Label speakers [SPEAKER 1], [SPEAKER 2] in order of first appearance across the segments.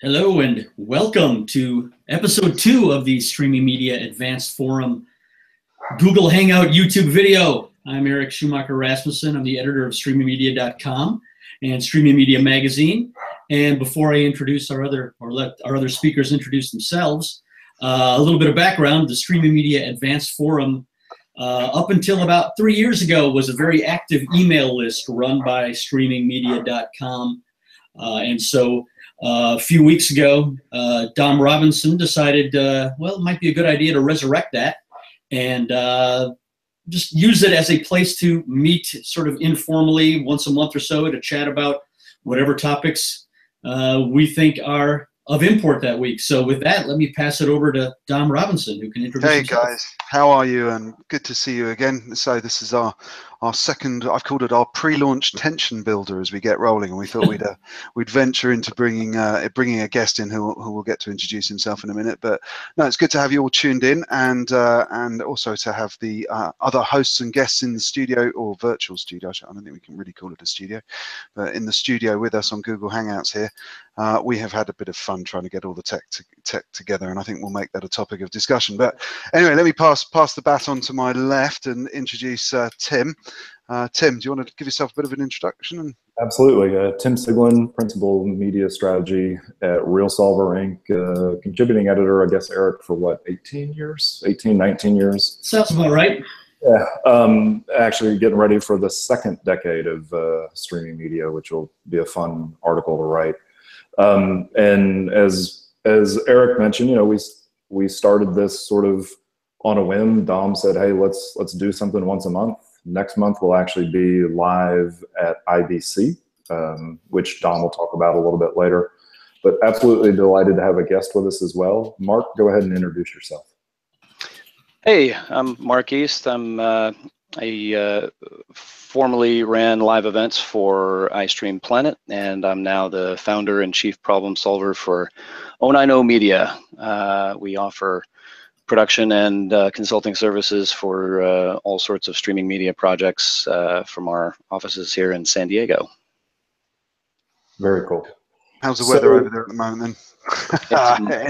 [SPEAKER 1] Hello and welcome to episode 2 of the Streaming Media Advanced Forum Google Hangout YouTube video. I'm Eric Schumacher Rasmussen. I'm the editor of streamingmedia.com and Streaming Media Magazine. And before I introduce let our other speakers introduce themselves, a little bit of background. The Streaming Media Advanced Forum, up until about 3 years ago, was a very active email list run by streamingmedia.com. And so a few weeks ago, Dom Robinson decided, well, it might be a good idea to resurrect that and just use it as a place to meet sort of informally once a month or so to chat about whatever topics we think are of import that week. So with that, let me pass it over to Dom Robinson, who can introduce himself.
[SPEAKER 2] Hey guys, how are you? And good to see you again. So this is our second, I've called it our pre-launch tension builder as we get rolling, and we thought we'd venture into bringing a guest in who will get to introduce himself in a minute. But no, it's good to have you all tuned in, and also to have the other hosts and guests in the studio, or virtual studio. I don't think we can really call it a studio, but in the studio with us on Google Hangouts here. We have had a bit of fun trying to get all the tech together, and I think we'll make that a topic of discussion. But anyway, let me pass the baton to my left and introduce Tim. Tim, do you want to give yourself a bit of an introduction?
[SPEAKER 3] Absolutely. Tim Siglin, Principal Media Strategy at RealSolver Inc., contributing editor, I guess, Eric, for what, 19 years?
[SPEAKER 1] Sounds about right.
[SPEAKER 3] Yeah, actually getting ready for the second decade of streaming media, which will be a fun article to write. And as Eric mentioned, you know, we started this sort of on a whim. Dom said, "Hey, let's do something once a month." Next month we'll actually be live at IBC, which Dom will talk about a little bit later. But absolutely delighted to have a guest with us as well. Mark, go ahead and introduce yourself.
[SPEAKER 4] Hey, I'm Mark East. I formerly ran live events for iStream Planet, and I'm now the founder and chief problem solver for 090 Media. We offer production and consulting services for all sorts of streaming media projects from our offices here in San Diego.
[SPEAKER 3] Very cool.
[SPEAKER 2] How's the weather over there at the moment then?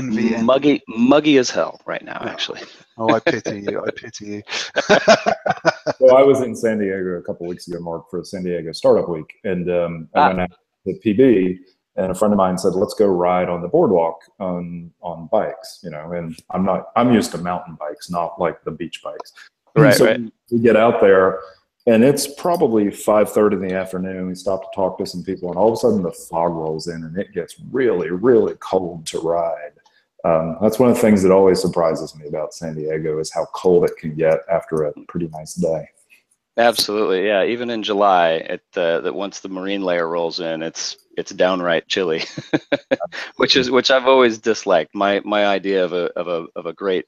[SPEAKER 4] It's muggy as hell right now, actually.
[SPEAKER 2] Oh, I pity you. I pity you.
[SPEAKER 3] Well, I was in San Diego a couple of weeks ago, Mark, for San Diego Startup Week, and I went out to PB, and a friend of mine said, "Let's go ride on the boardwalk on bikes," you know. And I'm used to mountain bikes, not like the beach bikes.
[SPEAKER 4] Right.
[SPEAKER 3] So
[SPEAKER 4] right.
[SPEAKER 3] we get out there, and it's probably 5:30 in the afternoon. We stop to talk to some people, and all of a sudden the fog rolls in, and it gets really, really cold to ride. That's one of the things that always surprises me about San Diego is how cold it can get after a pretty nice day.
[SPEAKER 4] Absolutely, yeah. Even in July, that once the marine layer rolls in, it's downright chilly, which I've always disliked. My idea of a great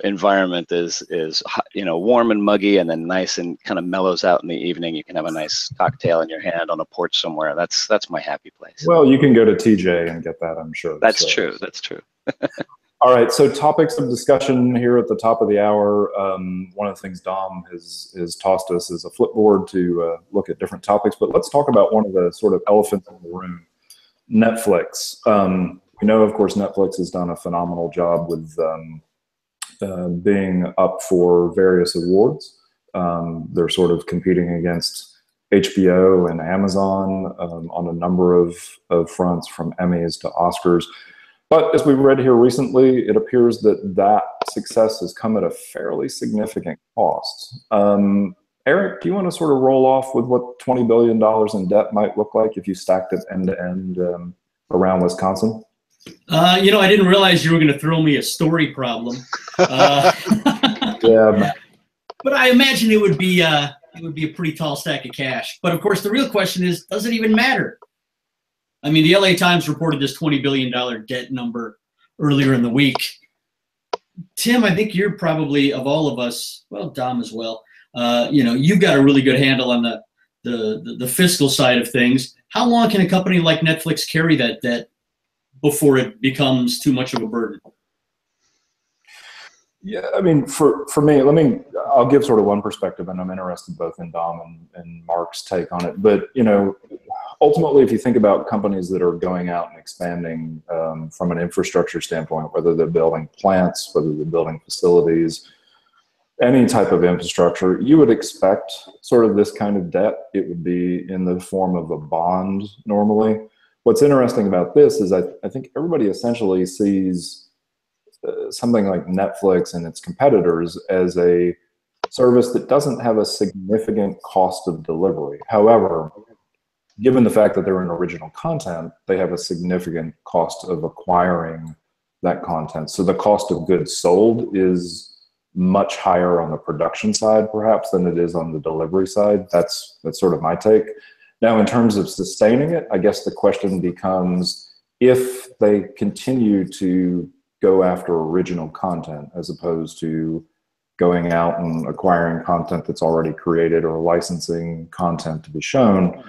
[SPEAKER 4] environment is warm and muggy, and then nice and kind of mellows out in the evening. You can have a nice cocktail in your hand on a porch somewhere. That's my happy place.
[SPEAKER 3] Well, you can go to TJ and get that, I'm sure.
[SPEAKER 4] That's true. That's true.
[SPEAKER 3] All right, so topics of discussion here at the top of the hour. One of the things Dom has tossed us is a flipboard to look at different topics, but let's talk about one of the sort of elephants in the room, Netflix. We know, of course, Netflix has done a phenomenal job with being up for various awards. They're sort of competing against HBO and Amazon on a number of fronts, from Emmys to Oscars. But as we read here recently, it appears that success has come at a fairly significant cost. Eric, do you want to sort of roll off with what $20 billion in debt might look like if you stacked it end to end around Wisconsin?
[SPEAKER 1] I didn't realize you were going to throw me a story problem.
[SPEAKER 3] Yeah,
[SPEAKER 1] but I imagine it would be a pretty tall stack of cash. But of course, the real question is, does it even matter? I mean, the LA Times reported this $20 billion debt number earlier in the week. Tim, I think you're probably, of all of us, well, Dom as well, you've got a really good handle on the fiscal side of things. How long can a company like Netflix carry that debt before it becomes too much of a burden?
[SPEAKER 3] Yeah, I mean, for me, I'll give sort of one perspective, and I'm interested both in Dom and Mark's take on it. But, ultimately, if you think about companies that are going out and expanding from an infrastructure standpoint, whether they're building plants, whether they're building facilities, any type of infrastructure, you would expect sort of this kind of debt. It would be in the form of a bond normally. What's interesting about this is I think everybody essentially sees something like Netflix and its competitors as a service that doesn't have a significant cost of delivery. However, given the fact that they're in original content, they have a significant cost of acquiring that content. So the cost of goods sold is much higher on the production side, perhaps, than it is on the delivery side. That's sort of my take. Now, in terms of sustaining it, I guess the question becomes, if they continue to go after original content as opposed to going out and acquiring content that's already created or licensing content to be shown,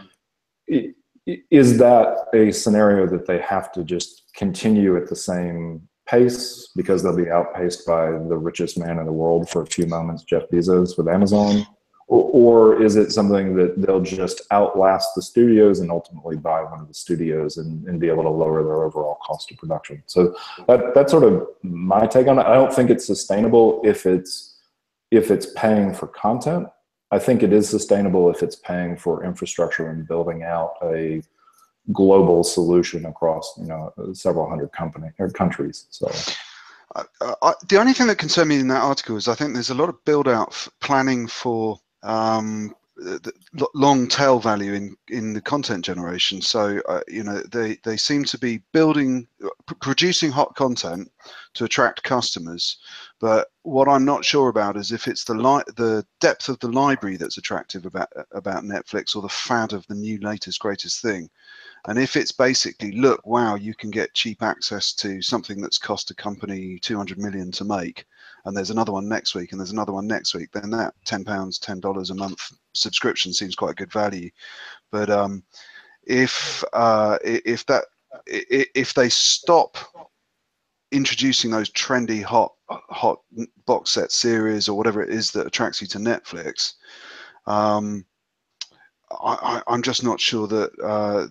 [SPEAKER 3] is that a scenario that they have to just continue at the same pace because they'll be outpaced by the richest man in the world for a few moments, Jeff Bezos with Amazon? Or is it something that they'll just outlast the studios and ultimately buy one of the studios and be able to lower their overall cost of production? So that's sort of my take on it. I don't think it's sustainable if it's paying for content. I think it is sustainable if it's paying for infrastructure and building out a global solution across, you know, several hundred countries. So
[SPEAKER 2] the only thing that concerned me in that article is I think there's a lot of build out planning for the long tail value in the content generation. So you know, they seem to be producing hot content to attract customers, but what I'm not sure about is if it's the depth of the library that's attractive about Netflix, or the fad of the new latest greatest thing. And if it's basically, look, wow, you can get cheap access to something that's cost a company 200 million to make, and there's another one next week, and there's another one next week, then that $10 a month subscription seems quite a good value. But if they stop introducing those trendy hot box set series or whatever it is that attracts you to Netflix, I'm just not sure that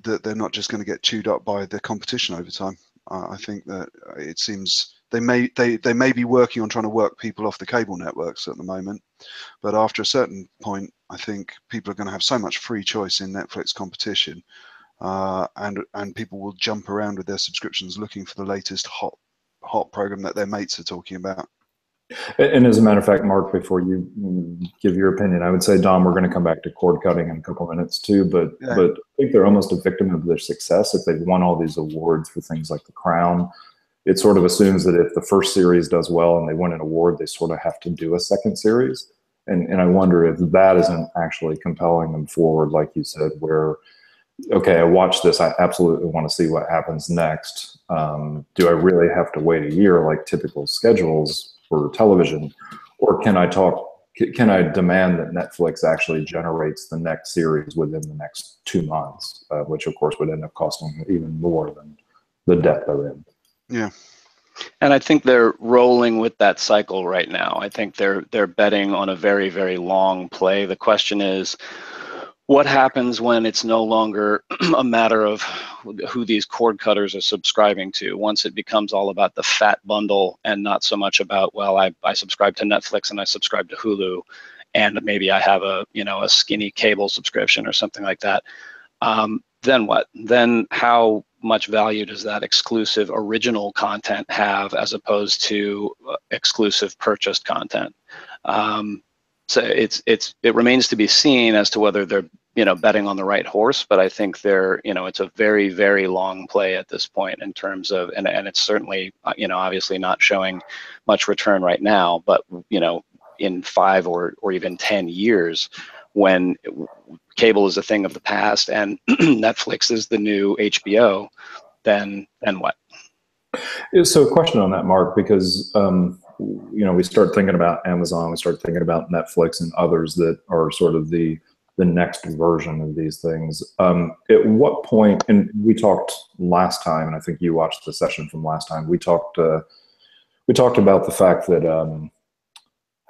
[SPEAKER 2] that they're not just going to get chewed up by the competition over time. I think that it seems they may be working on trying to work people off the cable networks at the moment, but after a certain point, I think people are going to have so much free choice in Netflix competition, and people will jump around with their subscriptions looking for the latest hot program that their mates are talking about.
[SPEAKER 3] And as a matter of fact, Mark, before you give your opinion, I would say, Dom, we're going to come back to cord cutting in a couple minutes too, but I think they're almost a victim of their success. If they've won all these awards for things like The Crown, it sort of assumes that if the first series does well and they win an award, they sort of have to do a second series. And I wonder if that isn't actually compelling them forward, like you said, where, okay, I watched this, I absolutely want to see what happens next. Do I really have to wait a year like typical schedules for television, or can I demand that Netflix actually generates the next series within the next 2 months, which of course would end up costing even more than the debt they're in.
[SPEAKER 2] Yeah.
[SPEAKER 4] And I think they're rolling with that cycle right now. I think they're betting on a very, very long play. The question is, what happens when it's no longer a matter of who these cord cutters are subscribing to? Once it becomes all about the fat bundle and not so much about, well, I subscribe to Netflix and I subscribe to Hulu, and maybe I have a skinny cable subscription or something like that. Then what? Then how much value does that exclusive original content have as opposed to exclusive purchased content? So it remains to be seen as to whether they're betting on the right horse, but I think it's a very, very long play at this point in terms of, and it's certainly obviously not showing much return right now, but in 5 or even 10 years, when cable is a thing of the past and Netflix is the new HBO, then what?
[SPEAKER 3] So a question on that, Mark, because we start thinking about Amazon, we start thinking about Netflix and others that are sort of the next version of these things. At what point, and we talked last time, and I think you watched the session from last time, we talked about the fact that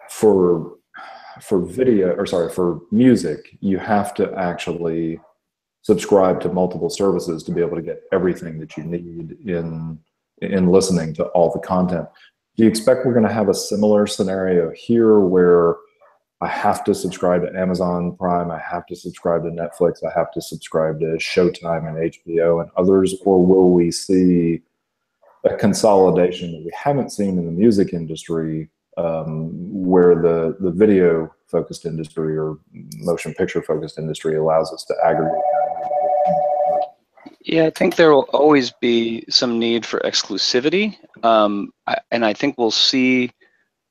[SPEAKER 3] for video, or sorry, for music, you have to actually subscribe to multiple services to be able to get everything that you need in listening to all the content. Do you expect we're going to have a similar scenario here where I have to subscribe to Amazon Prime, I have to subscribe to Netflix, I have to subscribe to Showtime and HBO and others, or will we see a consolidation that we haven't seen in the music industry, where the video-focused industry or motion picture-focused industry allows us to aggregate?
[SPEAKER 4] Yeah, I think there will always be some need for exclusivity, and I think we'll see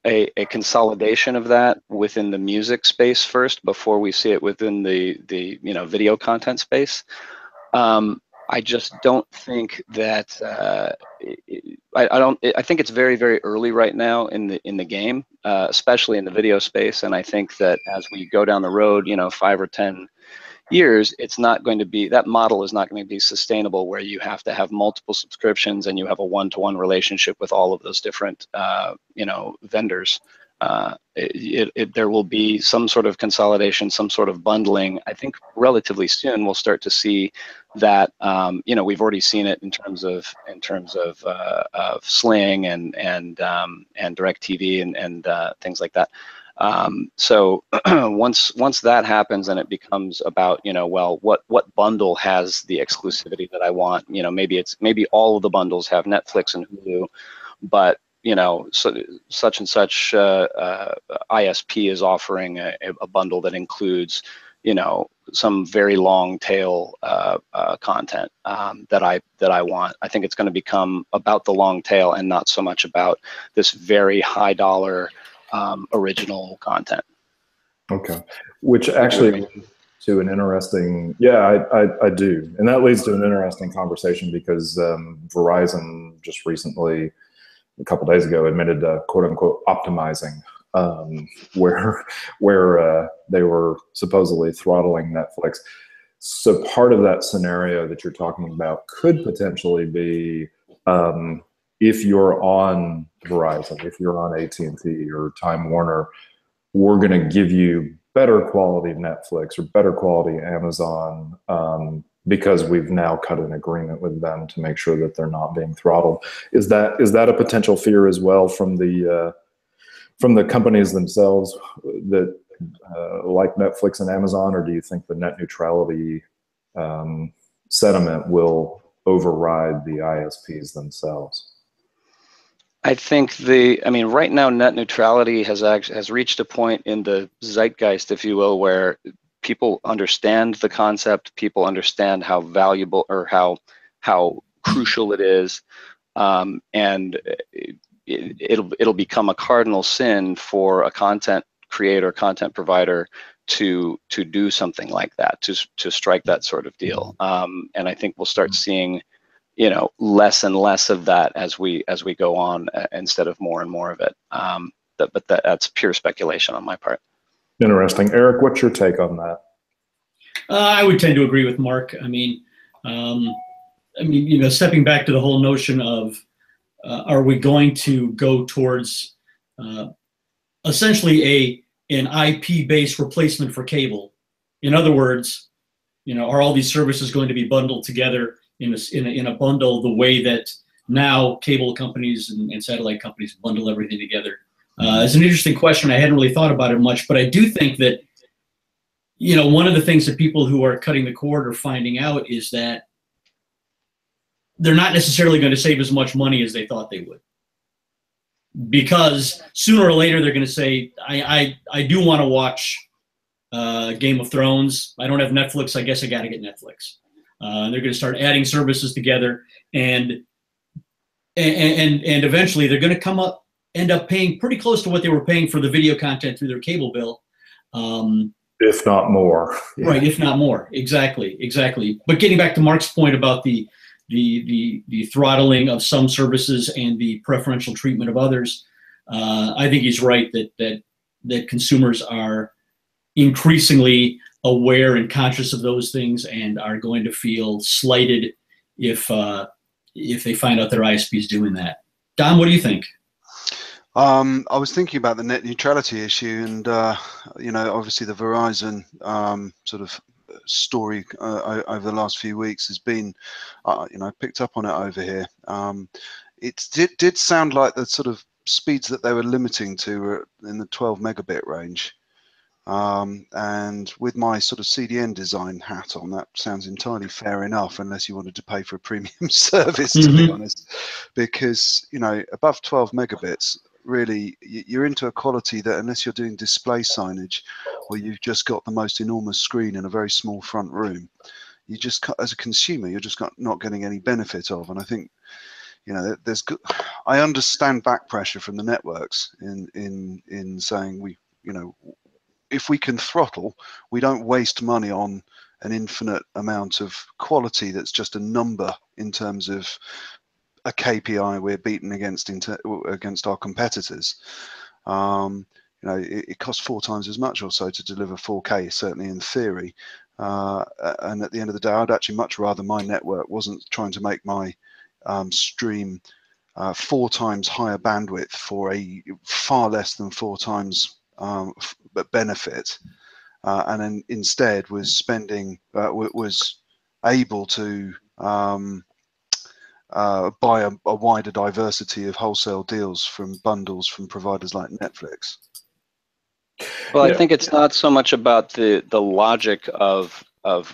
[SPEAKER 4] a consolidation of that within the music space first before we see it within the video content space. I just don't think that I think it's very, very early right now in the game, especially in the video space. And I think that as we go down the road, 5 or 10 years, it's not going to be, that model is not going to be sustainable, where you have to have multiple subscriptions and you have a one-to-one relationship with all of those different vendors. There will be some sort of consolidation, some sort of bundling. I think relatively soon we'll start to see that. We've already seen it in terms of Sling and DirecTV and things like that. So once that happens and it becomes about, well, what bundle has the exclusivity that I want? Maybe all of the bundles have Netflix and Hulu, but such and such ISP is offering a bundle that includes, some very long tail content that I want. I think it's going to become about the long tail and not so much about this very high dollar original content. Okay,
[SPEAKER 3] which actually leads to an interesting, I do, and that leads to an interesting conversation because Verizon just recently, a couple days ago, admitted to quote unquote optimizing, where they were supposedly throttling Netflix. So part of that scenario that you're talking about could potentially be, if you're on Verizon, if you're on AT&T or Time Warner, we're going to give you better quality Netflix or better quality Amazon, because we've now cut an agreement with them to make sure that they're not being throttled. Is that a potential fear as well from the companies themselves that like Netflix and Amazon, or do you think the net neutrality sentiment will override the ISPs themselves?
[SPEAKER 4] I think right now net neutrality has reached a point in the zeitgeist, if you will, where people understand the concept, people understand how valuable or how crucial it is, and it'll become a cardinal sin for a content creator, content provider to do something like that, to strike that sort of deal. And I think we'll start seeing less and less of that as we go on, instead of more and more of it. But that's pure speculation on my part.
[SPEAKER 3] Interesting. Eric, what's your take on that?
[SPEAKER 1] I would tend to agree with Mark. Stepping back to the whole notion of, are we going to go towards essentially an IP-based replacement for cable? In other words, are all these services going to be bundled together in a bundle the way that now cable companies and satellite companies bundle everything together? It's an interesting question. I hadn't really thought about it much, but I do think that, one of the things that people who are cutting the cord are finding out is that they're not necessarily going to save as much money as they thought they would. Because sooner or later they're going to say, I do want to watch Game of Thrones. I don't have Netflix. I guess I got to get Netflix. They're going to start adding services together, and eventually they're going to end up paying pretty close to what they were paying for the video content through their cable bill.
[SPEAKER 3] If not more.
[SPEAKER 1] Right, if not more. Exactly. But getting back to Mark's point about the throttling of some services and the preferential treatment of others, I think he's right that consumers are increasingly aware and conscious of those things and are going to feel slighted if they find out their ISP is doing that. Don, what do you think?
[SPEAKER 2] I was thinking about the net neutrality issue, and obviously the Verizon sort of story over the last few weeks has been, you know, I picked up on it over here. It did sound like the sort of speeds that they were limiting to were in the 12 megabit range. And with my sort of CDN design hat on, that sounds entirely fair enough, unless you wanted to pay for a premium service, to be honest, because, you know, above 12 megabits, really, you're into a quality that, unless you're doing display signage, or you've just got the most enormous screen in a very small front room, you just, as a consumer, you're just not getting any benefit of. And I think, you know, there's good, I understand back pressure from the networks in saying, we, you know, if we can throttle, we don't waste money on an infinite amount of quality that's just a number in terms of a KPI we're beaten against our competitors. You know, it costs 4 times as much or so to deliver 4K, certainly in theory. And at the end of the day, I'd actually much rather my network wasn't trying to make my stream 4 times higher bandwidth for a far less than 4 times benefit, and then instead was spending, was able to buy a wider diversity of wholesale deals from bundles from providers like Netflix.
[SPEAKER 4] Well, I think it's not so much about the logic of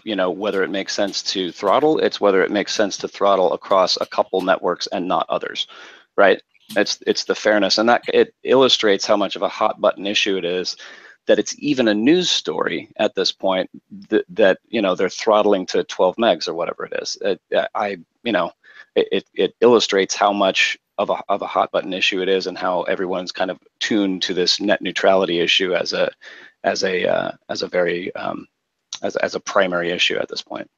[SPEAKER 4] you know, whether it makes sense to throttle. It's whether it makes sense to throttle across a couple networks and not others, right? It's the fairness, and that it illustrates how much of a hot button issue it is, that it's even a news story at this point that you know, they're throttling to 12 megs or whatever it is. You know, it illustrates how much of a hot button issue it is, and how everyone's kind of tuned to this net neutrality issue as a very as a primary issue at this point.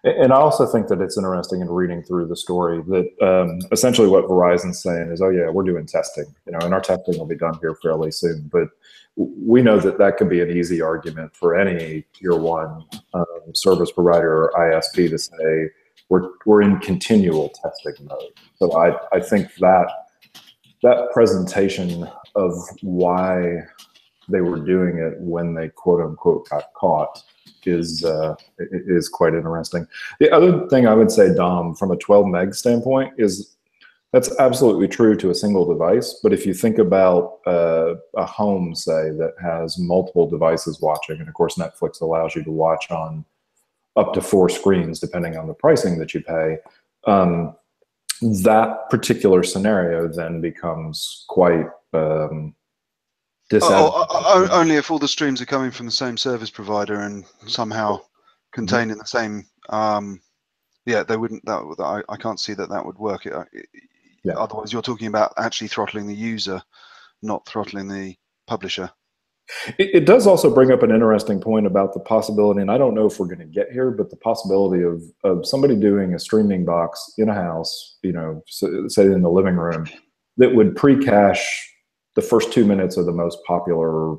[SPEAKER 3] And I also think that it's interesting in reading through the story that essentially what Verizon's saying is, oh yeah, we're doing testing, you know, and our testing will be done here fairly soon. But we know that that could be an easy argument for any tier 1 service provider or ISP to say, we're in continual testing mode. So I think that presentation of why they were doing it when they quote unquote got caught is quite interesting. The other thing I would say, Dom, from a 12 meg standpoint, is that's absolutely true to a single device. But if you think about a home, say, that has multiple devices watching, and of course Netflix allows you to watch on up to 4 screens depending on the pricing that you pay, that particular scenario then becomes quite
[SPEAKER 2] only if all the streams are coming from the same service provider and somehow contained in the same. Yeah, they wouldn't. I can't see that would work.
[SPEAKER 3] Yeah.
[SPEAKER 2] Otherwise, you're talking about actually throttling the user, not throttling the publisher.
[SPEAKER 3] It does also bring up an interesting point about the possibility, and I don't know if we're going to get here, but the possibility of somebody doing a streaming box in a house, you know, say in the living room, that would pre-cache the first 2 minutes of the most popular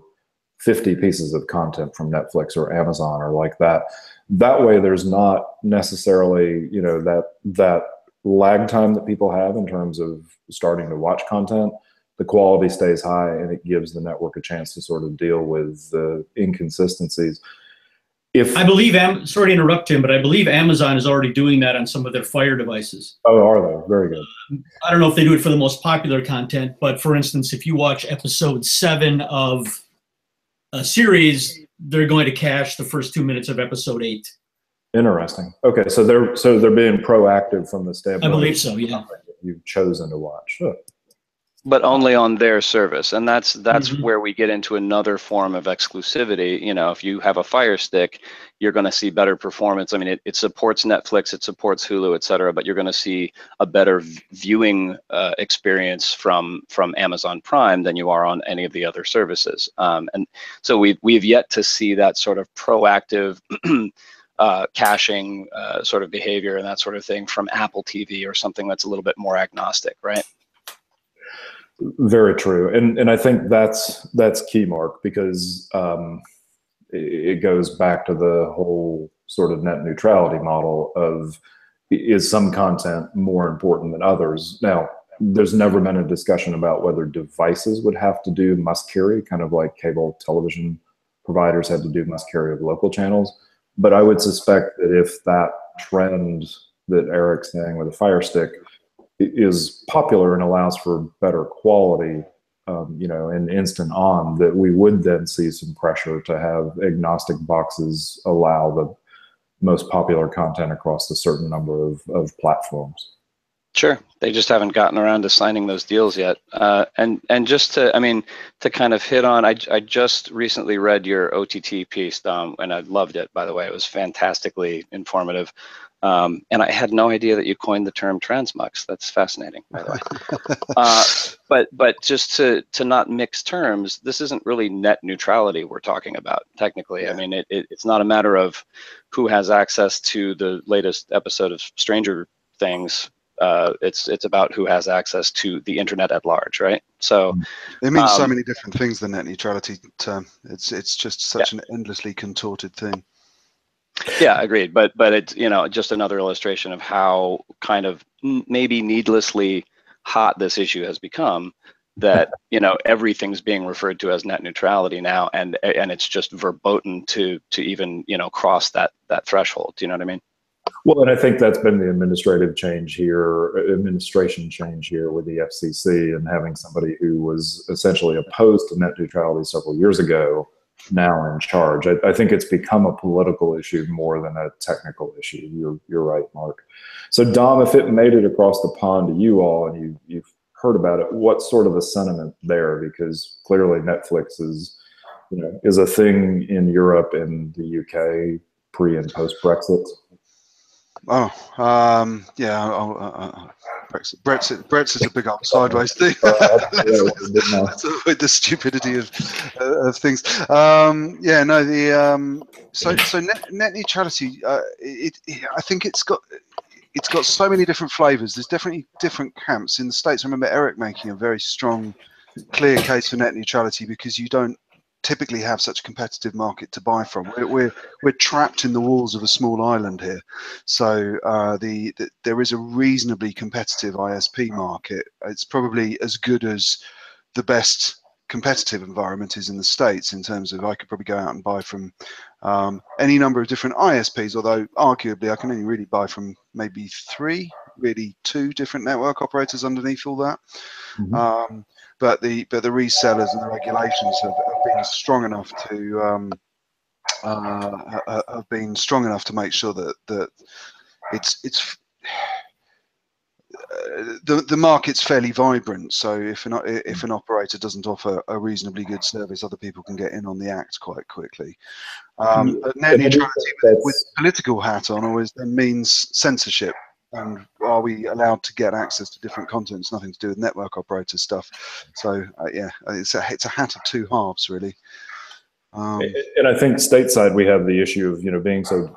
[SPEAKER 3] 50 pieces of content from Netflix or Amazon or like that. That way there's not necessarily, you know, that lag time that people have in terms of starting to watch content. The quality stays high, and it gives the network a chance to sort of deal with the inconsistencies. I
[SPEAKER 1] believe, sorry to interrupt, Tim, but I believe Amazon is already doing that on some of their Fire devices.
[SPEAKER 3] Oh, are they? Very good.
[SPEAKER 1] I don't know if they do it for the most popular content, but for instance, if you watch episode 7 of a series, they're going to cache the first 2 minutes of episode 8.
[SPEAKER 3] Interesting. Okay, so they're being proactive from the standpoint.
[SPEAKER 1] I believe so. Yeah.
[SPEAKER 3] You've chosen to watch. Sure.
[SPEAKER 4] But only on their service, and that's where we get into another form of exclusivity. You know, if you have a Fire Stick, you're going to see better performance. I mean, it supports Netflix, it supports Hulu, et cetera, but you're going to see a better viewing experience from Amazon Prime than you are on any of the other services. And so we've yet to see that sort of proactive caching sort of behavior and that sort of thing from Apple TV or something that's a little bit more agnostic, right?
[SPEAKER 3] Very true, and I think that's key, Mark, because it goes back to the whole sort of net neutrality model of, is some content more important than others? Now, there's never been a discussion about whether devices would have to do must carry, kind of like cable television providers had to do must carry of local channels. But I would suspect that if that trend that Eric's saying with the Fire Stick is popular and allows for better quality, you know, in instant on, that we would then see some pressure to have agnostic boxes allow the most popular content across a certain number of platforms.
[SPEAKER 4] Sure, they just haven't gotten around to signing those deals yet. And just to, I mean, to kind of hit on, I just recently read your OTT piece, Dom, and I loved it, by the way. It was fantastically informative. And I had no idea that you coined the term transmux. That's fascinating, by the way. But just to not mix terms, this isn't really net neutrality we're talking about, technically. Yeah. I mean, it's not a matter of who has access to the latest episode of Stranger Things. It's about who has access to the internet at large, right? So
[SPEAKER 2] it means so many different things, the net neutrality term. It's just such an endlessly contorted thing.
[SPEAKER 4] Yeah, agreed. But it's, you know, just another illustration of how kind of maybe needlessly hot this issue has become, that, you know, everything's being referred to as net neutrality now, and it's just verboten to even, you know, cross that threshold. Do you know what I mean?
[SPEAKER 3] Well, and I think that's been the administration change here with the FCC, and having somebody who was essentially opposed to net neutrality several years ago now in charge. I think it's become a political issue more than a technical issue. You're right, Mark. So Dom, if it made it across the pond to you all and you've heard about it, what's sort of the sentiment there? Because clearly Netflix is, you know, is a thing in Europe and the UK pre and post Brexit.
[SPEAKER 2] Oh, yeah. Brexit's a big old sideways thing. Let's avoid the stupidity of things. Yeah, no. So net neutrality. I think it's got so many different flavors. There's definitely different camps in the States. I remember Eric making a very strong, clear case for net neutrality because you don't typically have such a competitive market to buy from. We're trapped in the walls of a small island here, so there is a reasonably competitive ISP market. It's probably as good as the best competitive environment is in the States in terms of I could probably go out and buy from any number of different ISPs, although arguably I can only really buy from maybe two different network operators underneath all that. Mm-hmm. But the resellers and the regulations have been strong enough to make sure that it's the market's fairly vibrant. So if an operator doesn't offer a reasonably good service, other people can get in on the act quite quickly. But net neutrality with political hat on always then means censorship. And are we allowed to get access to different content? It's nothing to do with network operator stuff. So yeah, it's a hat of two halves, really.
[SPEAKER 3] And I think stateside we have the issue of, you know, being so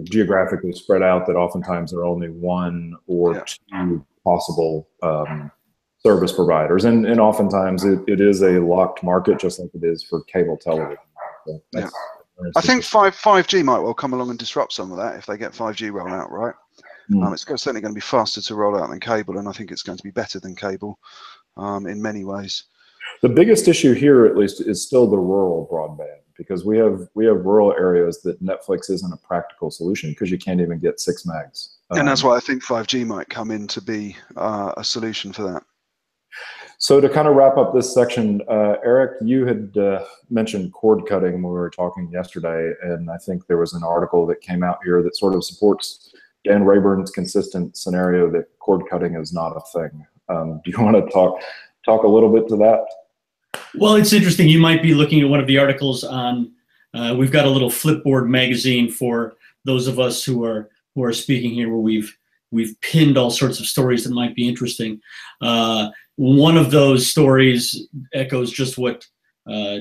[SPEAKER 3] geographically spread out that oftentimes there are only one or two possible service providers, and oftentimes it is a locked market, just like it is for cable television. So I
[SPEAKER 2] think 5G might well come along and disrupt some of that if they get 5G rolled out, right? It's certainly going to be faster to roll out than cable, and I think it's going to be better than cable in many ways.
[SPEAKER 3] The biggest issue here, at least, is still the rural broadband, because we have rural areas that Netflix isn't a practical solution because you can't even get 6 megs.
[SPEAKER 2] And that's why I think 5G might come in to be a solution for that.
[SPEAKER 3] So to kind of wrap up this section, Eric, you had mentioned cord cutting when we were talking yesterday, and I think there was an article that came out here that sort of supports Dan Rayburn's consistent scenario that cord cutting is not a thing. Do you want to talk a little bit to that?
[SPEAKER 1] Well, it's interesting. You might be looking at one of the articles on. We've got a little Flipboard magazine for those of us who are speaking here, where we've pinned all sorts of stories that might be interesting. One of those stories echoes just what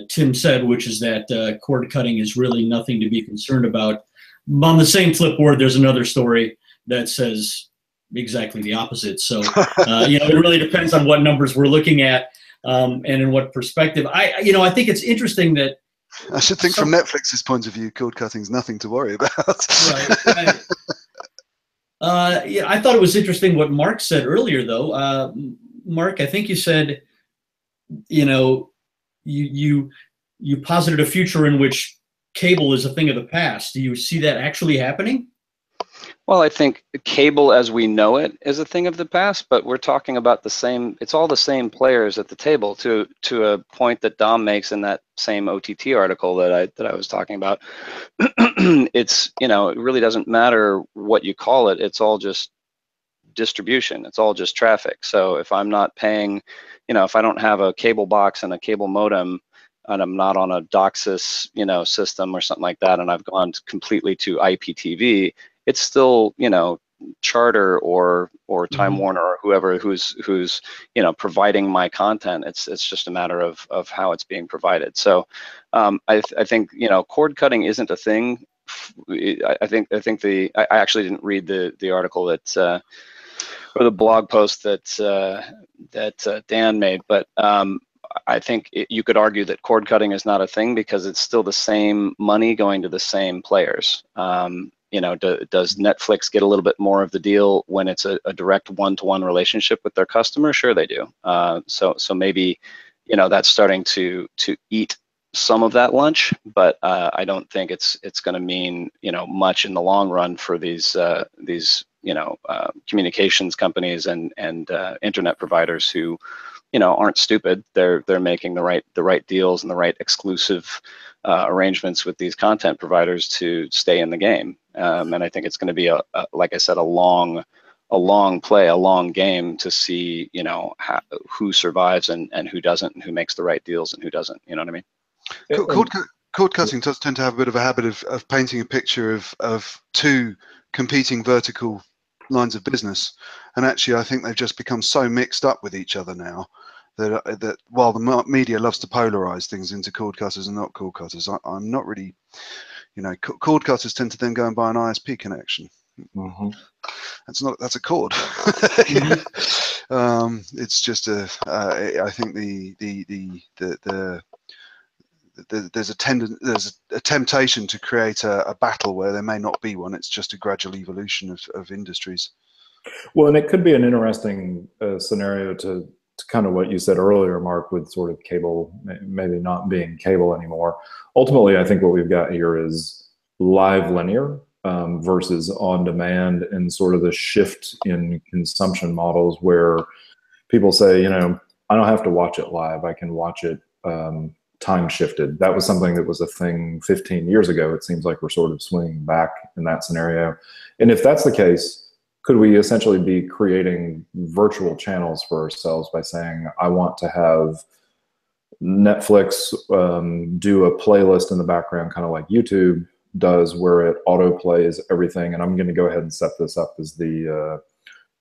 [SPEAKER 1] Tim said, which is that cord cutting is really nothing to be concerned about. On the same Flipboard, there's another story that says exactly the opposite. So, you know, it really depends on what numbers we're looking at and in what perspective. I think it's interesting that
[SPEAKER 2] I should think from Netflix's point of view, cord cutting is nothing to worry about.
[SPEAKER 1] Right. Yeah, I thought it was interesting what Mark said earlier, though. Mark, I think you said, you know, you posited a future in which cable is a thing of the past. Do you see that actually happening?
[SPEAKER 4] Well, I think cable as we know it is a thing of the past, but we're talking about the same, it's all the same players at the table to a point that Dom makes in that same OTT article that I was talking about. It's, you know, it really doesn't matter what you call it. It's all just distribution. It's all just traffic. So if I'm not paying, you know, if I don't have a cable box and a cable modem, and I'm not on a DOCSIS, you know, system or something like that, and I've gone completely to IPTV, it's still, you know, Charter or Time Warner or whoever who's you know, providing my content. It's just a matter of how it's being provided. So I think, you know, cord cutting isn't a thing. I think I actually didn't read the article that or the blog post that Dan made, but I think you could argue that cord cutting is not a thing because it's still the same money going to the same players. You know, does Netflix get a little bit more of the deal when it's a direct one-to-one relationship with their customer? Sure, they do. So maybe, you know, that's starting to eat some of that lunch, but I don't think it's going to mean, you know, much in the long run for these you know, communications companies and internet providers who, you know, aren't stupid. They're making the right deals and the right exclusive arrangements with these content providers to stay in the game. And I think it's going to be like I said, a long play, a long game to see, you know, who survives and who doesn't, and who makes the right deals and who doesn't. You know what I mean?
[SPEAKER 2] Cord cutting does tend to have a bit of a habit of painting a picture of two competing vertical lines of business, and actually I think they've just become so mixed up with each other now that while the media loves to polarize things into cord cutters and not cord cutters, I'm not really, you know, cord cutters tend to then go and buy an ISP connection. That's a cord. It's just I think there's a temptation to create a battle where there may not be one. It's just a gradual evolution of industries.
[SPEAKER 3] Well, and it could be an interesting scenario to kind of what you said earlier, Mark, with sort of cable maybe not being cable anymore. Ultimately, I think what we've got here is live linear versus on demand, and sort of the shift in consumption models where people say, you know, I don't have to watch it live. I can watch it time shifted. That was something that was a thing 15 years ago. It seems like we're sort of swinging back in that scenario. And if that's the case, could we essentially be creating virtual channels for ourselves by saying, I want to have Netflix do a playlist in the background, kind of like YouTube does, where it auto plays everything, and I'm going to go ahead and set this up as the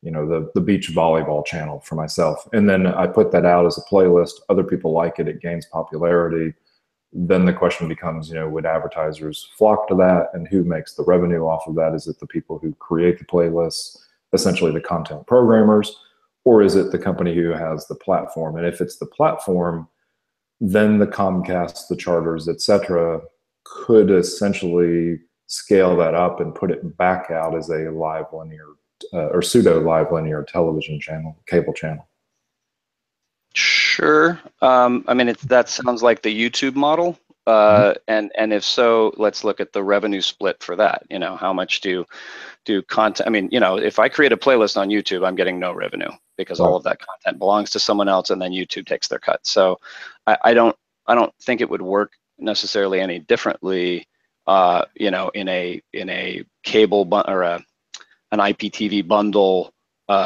[SPEAKER 3] you know, the beach volleyball channel for myself, and then I put that out as a playlist. Other people like it, it gains popularity. Then the question becomes, you know, would advertisers flock to that, and who makes the revenue off of that? Is it the people who create the playlists, essentially the content programmers, or is it the company who has the platform? And if it's the platform, then the Comcasts, the Charters, etc., could essentially scale that up and put it back out as a live linear or pseudo live linear television channel, cable channel.
[SPEAKER 4] Sure. I mean, that sounds like the YouTube model. And if so, let's look at the revenue split for that. You know, how much do content? I mean, you know, if I create a playlist on YouTube, I'm getting no revenue because all of that content belongs to someone else, and then YouTube takes their cut. So I don't think it would work necessarily any differently. You know, in a cable or an IPTV bundle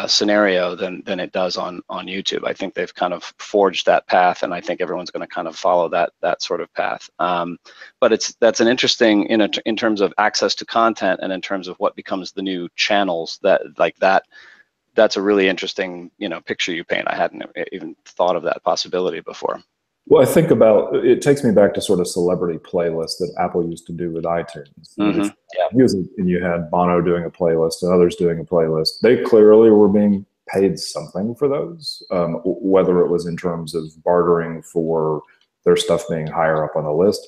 [SPEAKER 4] scenario than it does on YouTube. I think they've kind of forged that path, and I think everyone's going to kind of follow that sort of path. But that's an interesting in terms of access to content, and in terms of what becomes the new channels. That's a really interesting, you know, picture you paint. I hadn't even thought of that possibility before.
[SPEAKER 3] Well, I think about it takes me back to sort of celebrity playlists that Apple used to do with iTunes. Yeah, music, and you had Bono doing a playlist and others doing a playlist. They clearly were being paid something for those, whether it was in terms of bartering for their stuff being higher up on the list.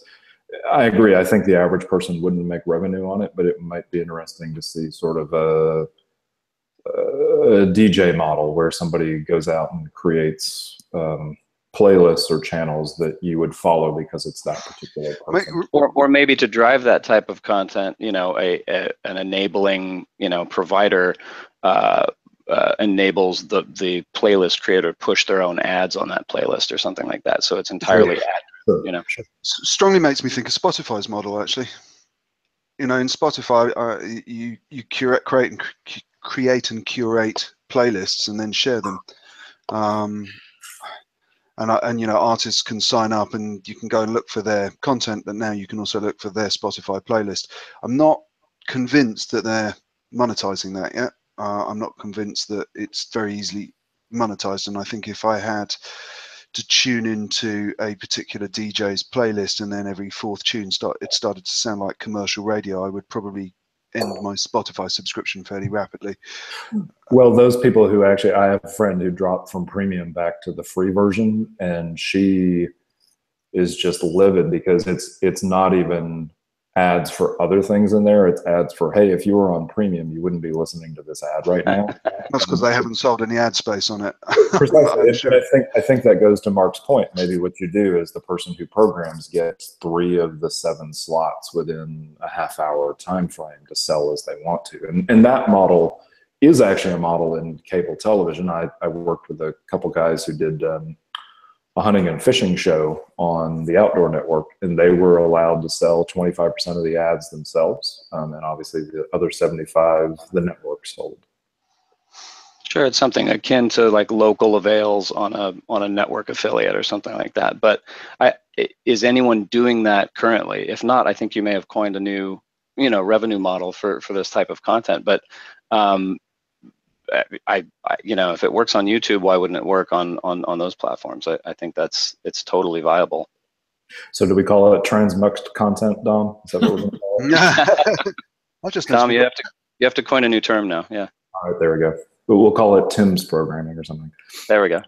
[SPEAKER 3] I agree. I think the average person wouldn't make revenue on it, but it might be interesting to see sort of a DJ model where somebody goes out and creates playlists or channels that you would follow because it's that particular person.
[SPEAKER 4] Or maybe to drive that type of content, you know, an enabling, you know, provider enables the playlist creator to push their own ads on that playlist or something like that. So it's entirely ad, you know.
[SPEAKER 2] Strongly makes me think of Spotify's model, actually. You know, in Spotify, you create and curate playlists and then share them. And you know, artists can sign up and you can go and look for their content, but now you can also look for their Spotify playlist. I'm not convinced that they're monetizing that yet. I'm not convinced that it's very easily monetized, and I think if I had to tune into a particular DJ's playlist and then every fourth tune it started to sound like commercial radio, I would probably end my Spotify subscription fairly rapidly.
[SPEAKER 3] Well, those people who actually, I have a friend who dropped from premium back to the free version, and she is just livid because it's not even ads for other things in there. It's ads for, hey, if you were on premium, you wouldn't be listening to this ad right now.
[SPEAKER 2] That's because they haven't sold any ad space on it.
[SPEAKER 3] Precisely. Sure. I think that goes to Mark's point. Maybe what you do is the person who programs gets 3 of the 7 slots within a half-hour time frame to sell as they want to. And that model is actually a model in cable television. I worked with a couple guys who did a hunting and fishing show on the Outdoor Network, and they were allowed to sell 25% of the ads themselves, and obviously the other 75 the network sold.
[SPEAKER 4] Sure, it's something akin to like local avails on a network affiliate or something like that. But is anyone doing that currently? If not, I think you may have coined a new, you know, revenue model for this type of content. But you know, if it works on YouTube, why wouldn't it work on those platforms? I think it's totally viable.
[SPEAKER 3] So do we call it transmixed content, Dom? Is that what we're going to call it?
[SPEAKER 4] Dom, you have to coin a new term now. Yeah.
[SPEAKER 3] All right, there we go. But we'll call it Tim's programming or something.
[SPEAKER 4] There we go.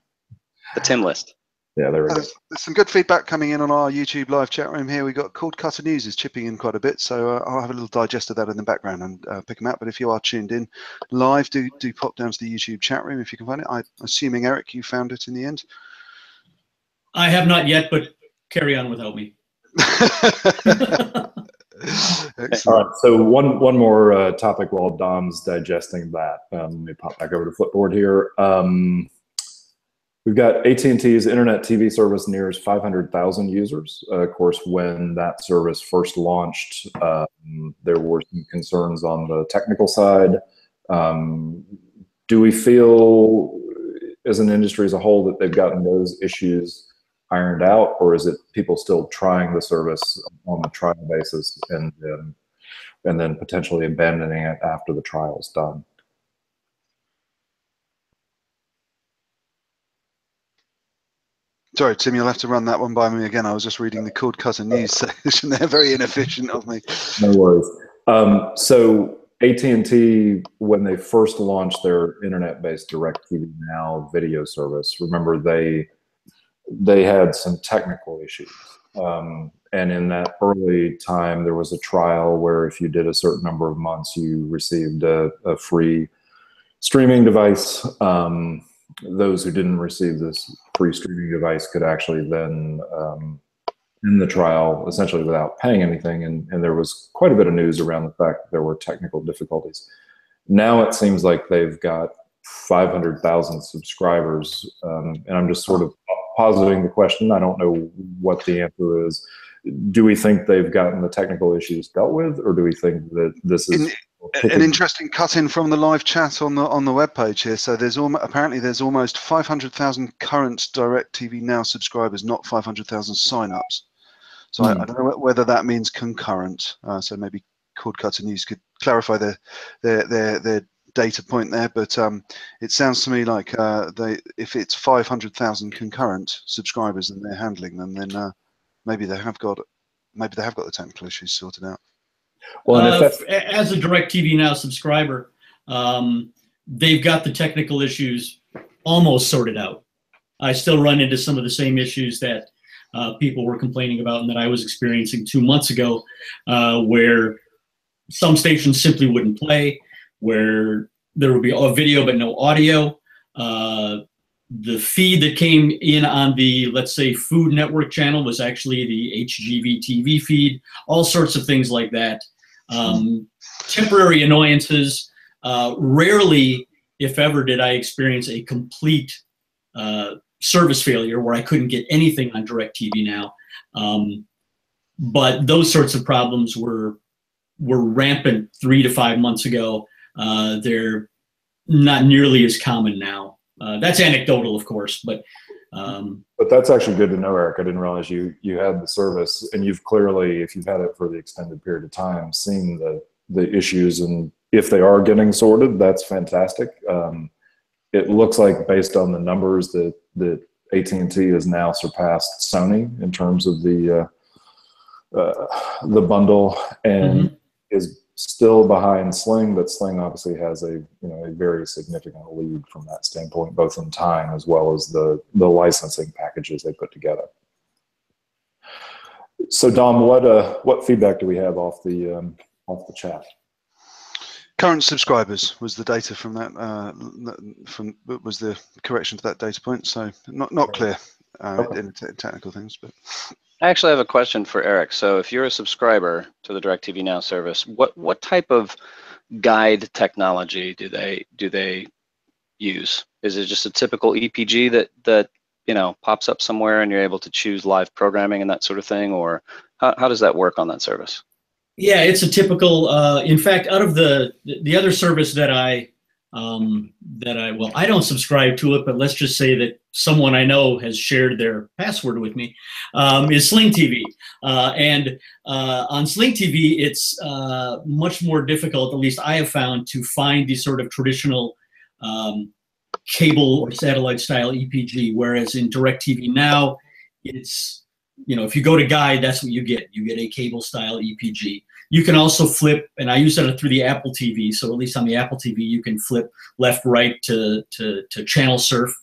[SPEAKER 4] The Tim list.
[SPEAKER 3] Yeah, there we go.
[SPEAKER 2] There's some good feedback coming in on our YouTube live chat room here. We got Cord Cutter News is chipping in quite a bit, so I'll have a little digest of that in the background and pick them out. But if you are tuned in live, do pop down to the YouTube chat room if you can find it. I'm assuming, Eric, you found it in the end.
[SPEAKER 1] I have not yet, but carry on without me.
[SPEAKER 2] Excellent.
[SPEAKER 3] All right, so one more topic while Dom's digesting that. Let me pop back over to Flipboard here. We've got AT&T's internet TV service nears 500,000 users. Of course, when that service first launched, there were some concerns on the technical side. Do we feel, as an industry as a whole, that they've gotten those issues ironed out, or is it people still trying the service on a trial basis and then potentially abandoning it after the trial is done?
[SPEAKER 2] Sorry, Tim, you'll have to run that one by me again. I was just reading the Cord Cutter News section. They're very inefficient of me.
[SPEAKER 3] No worries. So AT&T, when they first launched their internet-based DirecTV Now video service, remember they had some technical issues. And in that early time, there was a trial where if you did a certain number of months, you received a free streaming device. Those who didn't receive this free streaming device could actually then end the trial essentially without paying anything. And there was quite a bit of news around the fact that there were technical difficulties. Now it seems like they've got 500,000 subscribers. And I'm just sort of positing the question. I don't know what the answer is. Do we think they've gotten the technical issues dealt with, or do we think that this is
[SPEAKER 2] an interesting cut in from the live chat on the webpage here? So there's apparently there's almost 500,000 current DirecTV Now subscribers, not 500,000 signups. So I don't know whether that means concurrent. So maybe Cord Cutter News could clarify their data point there. But it sounds to me like if it's 500,000 concurrent subscribers and they're handling them, then maybe they have got the technical issues sorted out.
[SPEAKER 1] Well, as a DirecTV Now subscriber, they've got the technical issues almost sorted out. I still run into some of the same issues that people were complaining about and that I was experiencing 2 months ago, where some stations simply wouldn't play, where there would be a video but no audio. the feed that came in on the, let's say, Food Network channel was actually the HGV-TV feed, all sorts of things like that. Temporary annoyances. Rarely, if ever, did I experience a complete service failure where I couldn't get anything on DirecTV Now. But those sorts of problems were rampant 3 to 5 months ago. They're not nearly as common now. That's anecdotal, of course, but
[SPEAKER 3] that's actually good to know, Eric. I didn't realize you had the service, and you've clearly, if you've had it for the extended period of time, seen the issues, and if they are getting sorted, that's fantastic. It looks like, based on the numbers, that AT&T has now surpassed Sony in terms of the bundle, and is still behind Sling, but Sling obviously has a very significant lead from that standpoint, both in time as well as the licensing packages they put together. So Dom, what feedback do we have off the chat?
[SPEAKER 2] Current subscribers was the data from that. Was the correction to that data point. So not clear in technical things, but.
[SPEAKER 4] I actually have a question for Eric. So if you're a subscriber to the DirecTV Now service, what type of guide technology do they use? Is it just a typical EPG that pops up somewhere and you're able to choose live programming and that sort of thing, or how does that work on that service?
[SPEAKER 1] Yeah, it's a typical. In fact, out of the other service that I don't subscribe to it, but let's just say that someone I know has shared their password with me, is Sling TV. And on Sling TV, it's much more difficult, at least I have found, to find the sort of traditional cable or satellite style EPG, whereas in DirecTV Now, it's, if you go to guide, that's what you get. You get a cable style EPG. You can also flip, and I use that through the Apple TV. So at least on the Apple TV, you can flip left, right to channel surf.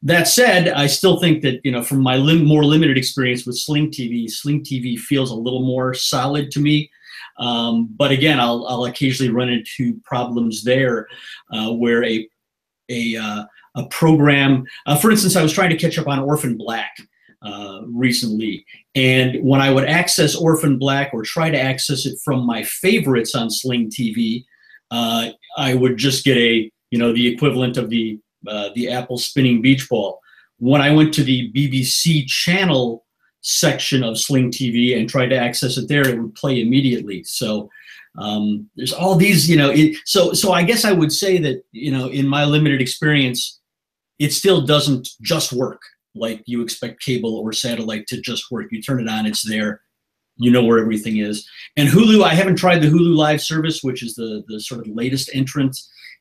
[SPEAKER 1] That said, I still think that, from my more limited experience with Sling TV feels a little more solid to me. But again, I'll occasionally run into problems there where a program, for instance, I was trying to catch up on Orphan Black recently, and when I would access Orphan Black or try to access it from my favorites on Sling TV, I would just get the equivalent of the Apple spinning beach ball. When I went to the BBC channel section of Sling TV and tried to access it there, it would play immediately. So there's all these, so I guess I would say that, in my limited experience, it still doesn't just work like you expect cable or satellite to just work. You turn it on, it's there, where everything is. And Hulu, I haven't tried the Hulu Live service, which is the sort of latest entrant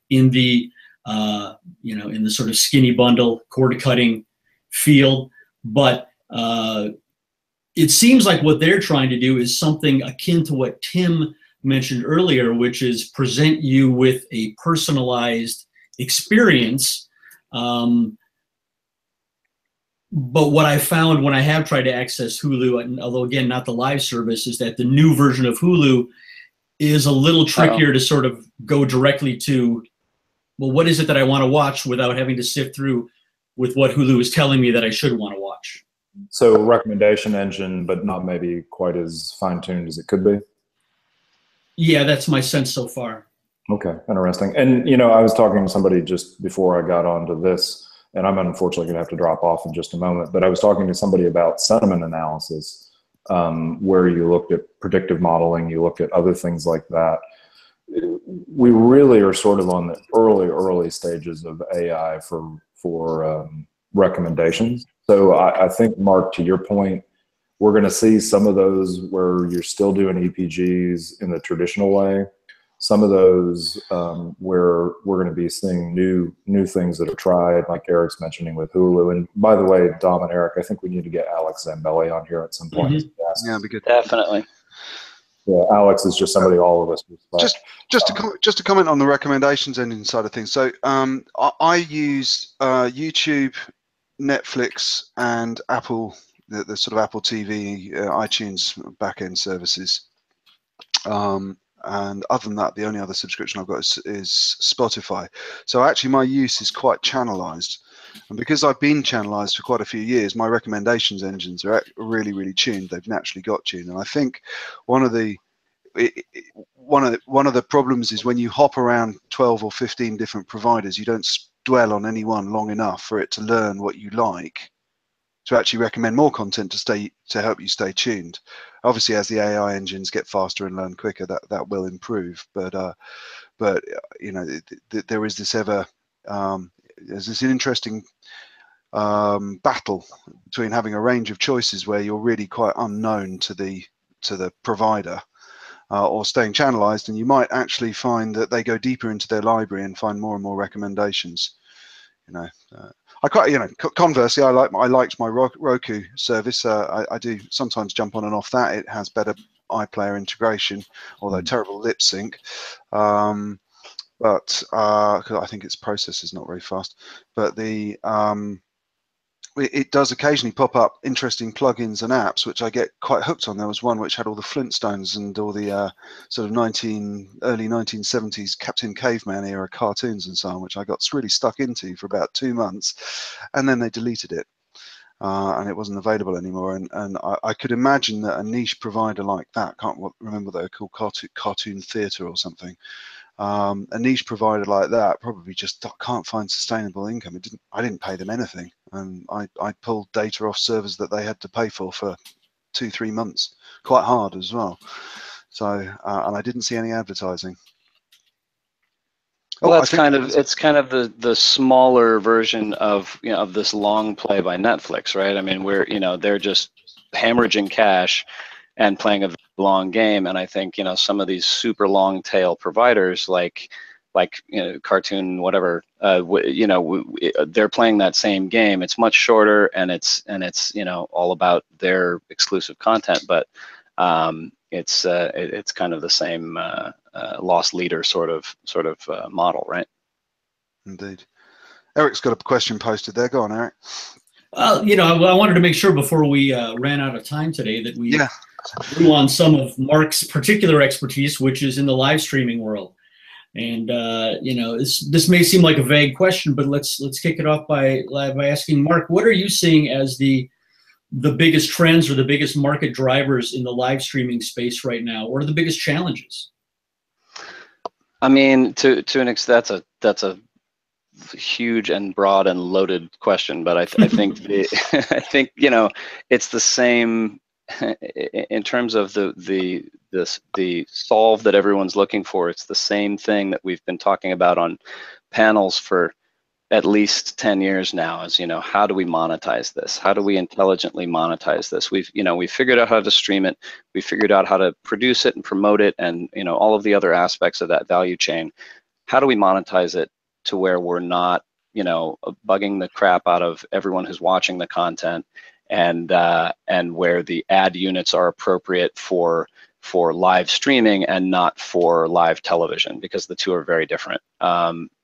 [SPEAKER 1] in the in the sort of skinny bundle, cord cutting field. But it seems like what they're trying to do is something akin to what Tim mentioned earlier, which is present you with a personalized experience. But what I found when I have tried to access Hulu, and although again not the live service, is that the new version of Hulu is a little trickier to sort of go directly to, well, what is it that I want to watch without having to sift through with what Hulu is telling me that I should want to watch.
[SPEAKER 3] So recommendation engine, but not maybe quite as fine-tuned as it could be?
[SPEAKER 1] Yeah, that's my sense so far.
[SPEAKER 3] Okay, interesting. And, I was talking to somebody just before I got onto this, and I'm unfortunately going to have to drop off in just a moment, but I was talking to somebody about sentiment analysis, where you looked at predictive modeling, you looked at other things like that. We really are sort of on the early stages of AI for recommendations. So I think, Mark, to your point, we're going to see some of those where you're still doing EPGs in the traditional way. Some of those where we're going to be seeing new things that are tried, like Eric's mentioning with Hulu. And by the way, Dom and Eric, I think we need to get Alex Zambelli on here at some point.
[SPEAKER 2] Yeah, that'd be good.
[SPEAKER 4] Definitely.
[SPEAKER 3] Yeah, Alex is just somebody all of us respect.
[SPEAKER 2] Just to comment on the recommendations engine side of things. So I use YouTube, Netflix, and Apple, the sort of Apple TV, iTunes backend services. And other than that, the only other subscription I've got is Spotify. So actually my use is quite channelized. And because I've been channelized for quite a few years, my recommendations engines are really, really tuned. They've naturally got tuned. And I think one of the problems is when you hop around 12 or 15 different providers, you don't dwell on any one long enough for it to learn what you like, to actually recommend more content to help you stay tuned. Obviously, as the AI engines get faster and learn quicker, that will improve. But you know, there is this there's this interesting battle between having a range of choices where you're really quite unknown to the provider, or staying channelized, and you might actually find that they go deeper into their library and find more and more recommendations. You know, I quite, you know, conversely, I liked my Roku service. I do sometimes jump on and off that. It has better iPlayer integration, although terrible lip sync. But 'cause I think its process is not very fast. But it does occasionally pop up interesting plugins and apps, which I get quite hooked on. There was one which had all the Flintstones and all the sort of early 1970s Captain Caveman era cartoons and so on, which I got really stuck into for about 2 months, and then they deleted it. And it wasn't available anymore. And I could imagine that a niche provider like that, can't remember what they were called, Cartoon Theatre or something. A niche provider like that probably just can't find sustainable income. I didn't pay them anything, and I pulled data off servers that they had to pay for 2-3 months, quite hard as well. So and I didn't see any advertising.
[SPEAKER 4] Well, it's kind of the smaller version of, you know, of this long play by Netflix, right? I mean, they're just hemorrhaging cash and playing a long game. And I think, you know, some of these super long tail providers like you know, Cartoon whatever, you know, they're playing that same game. It's much shorter, and it's you know, all about their exclusive content, but it's kind of the same lost leader sort of model, right?
[SPEAKER 2] Indeed. Eric's got a question posted there. Go on, Eric.
[SPEAKER 1] Well, you know, I wanted to make sure before we ran out of time today that we drew on some of Mark's particular expertise, which is in the live streaming world. And you know, this may seem like a vague question, but let's kick it off by asking Mark, what are you seeing as the biggest trends or the biggest market drivers in the live streaming space right now? What are the biggest challenges?
[SPEAKER 4] I mean, to an extent, that's a huge and broad and loaded question, but I think I think, you know, it's the same in terms of the solve that everyone's looking for. It's the same thing that we've been talking about on panels for at least 10 years now, is, you know, how do we monetize this? How do we intelligently monetize this? We've figured out how to stream it. We figured out how to produce it and promote it, and, you know, all of the other aspects of that value chain. How do we monetize it to where we're not, you know, bugging the crap out of everyone who's watching the content, and where the ad units are appropriate for live streaming and not for live television, because the two are very different.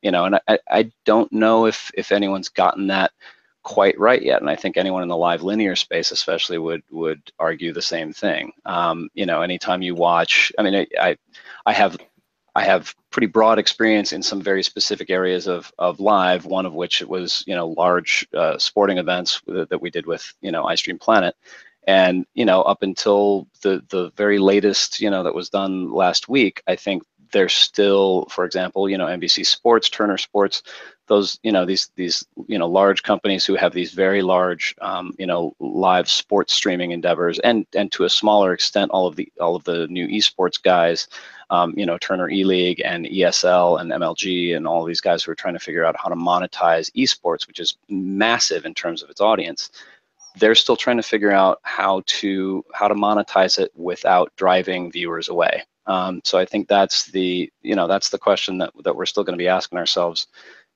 [SPEAKER 4] You know, and I don't know if anyone's gotten that quite right yet, and I think anyone in the live linear space especially would argue the same thing. You know, anytime you watch, I mean, I have pretty broad experience in some very specific areas of live, one of which it was, you know, large sporting events that we did with, you know, iStream Planet. And, you know, up until the very latest, you know, that was done last week, I think there's still, for example, you know, NBC Sports, Turner Sports, those, you know, these you know, large companies who have these very large, you know, live sports streaming endeavors, and to a smaller extent, all of the new esports guys, you know, Turner E-League and ESL and MLG and all these guys who are trying to figure out how to monetize esports, which is massive in terms of its audience. They're still trying to figure out how to monetize it without driving viewers away. So I think that's the question that we're still going to be asking ourselves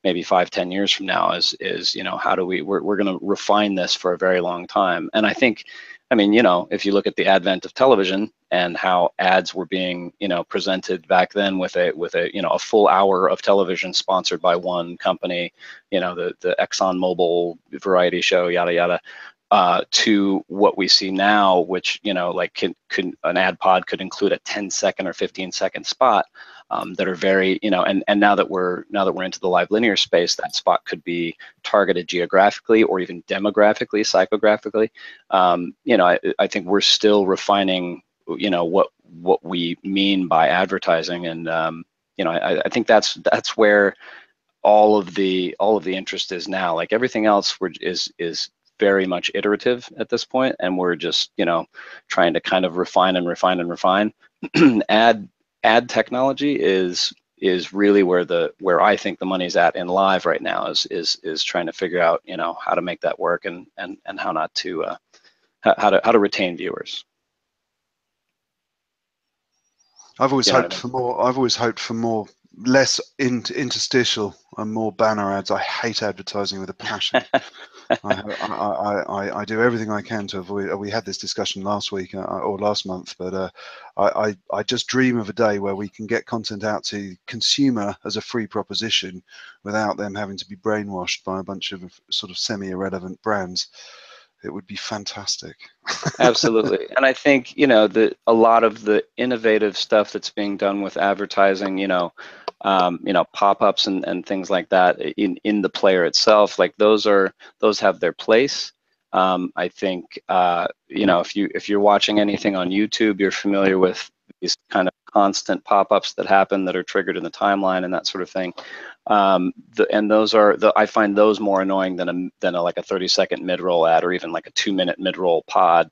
[SPEAKER 4] maybe 5-10 years from now, is you know, how do we're going to refine this for a very long time. And I think, I mean, you know, if you look at the advent of television and how ads were being, you know, presented back then with a you know, a full hour of television sponsored by one company, you know, the ExxonMobil variety show, yada yada, to what we see now, which, you know, like an ad pod could include a 10-second or 15-second spot. that are very, and now that we're into the live linear space, that spot could be targeted geographically or even demographically, psychographically. I think we're still refining, what we mean by advertising, and I think that's where all of the interest is now. Like everything else, is very much iterative at this point, and we're just trying to kind of refine and refine and refine. ad technology is really where I think the money's at in live right now, is trying to figure out how to make that work, and how not to how to retain viewers.
[SPEAKER 2] I've always hoped for more. I've always hoped for more, less interstitial and more banner ads. I hate advertising with a passion. I do everything I can to avoid. We had this discussion last week or last month, but I just dream of a day where we can get content out to consumer as a free proposition without them having to be brainwashed by a bunch of sort of semi-irrelevant brands. It would be fantastic.
[SPEAKER 4] Absolutely. And I think, a lot of the innovative stuff that's being done with advertising, pop-ups and things like that in the player itself, like those have their place. I think, if you're watching anything on YouTube, you're familiar with these kind of constant pop-ups that happen that are triggered in the timeline and that sort of thing. And those are I find those more annoying than like a 30-second mid-roll ad, or even like a 2-minute mid-roll pod,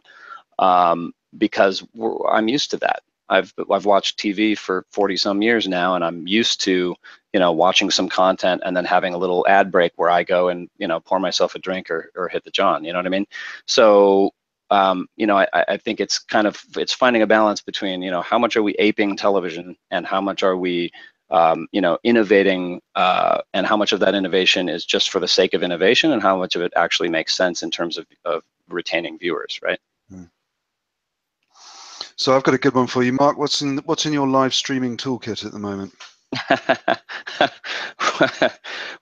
[SPEAKER 4] because I'm used to that. I've watched TV for 40-some years now, and I'm used to watching some content and then having a little ad break where I go and pour myself a drink or hit the john. You know what I mean? So I think it's finding a balance between how much are we aping television and how much are we innovating, and how much of that innovation is just for the sake of innovation, and how much of it actually makes sense in terms of retaining viewers, right?
[SPEAKER 2] So I've got a good one for you, Mark. What's in your live streaming toolkit at the moment?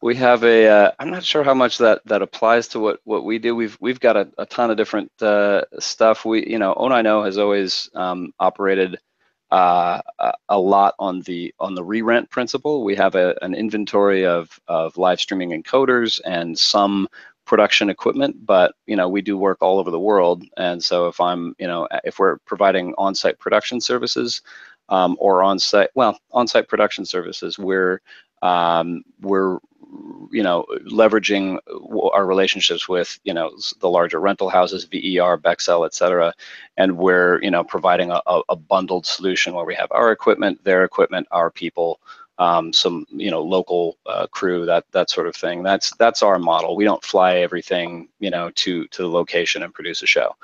[SPEAKER 4] We have I'm not sure how much that applies to what we do. We've got a ton of different stuff. Onaino has always operated a lot on the re-rent principle. We have an inventory of live streaming encoders and some production equipment, but we do work all over the world, and so if we're providing on-site production services, or on-site production services, we're leveraging our relationships with the larger rental houses, VER, Bexel, etc., and we're providing a bundled solution where we have our equipment, their equipment, our people, some local crew, that sort of thing. That's our model. We don't fly everything to the location and produce a show.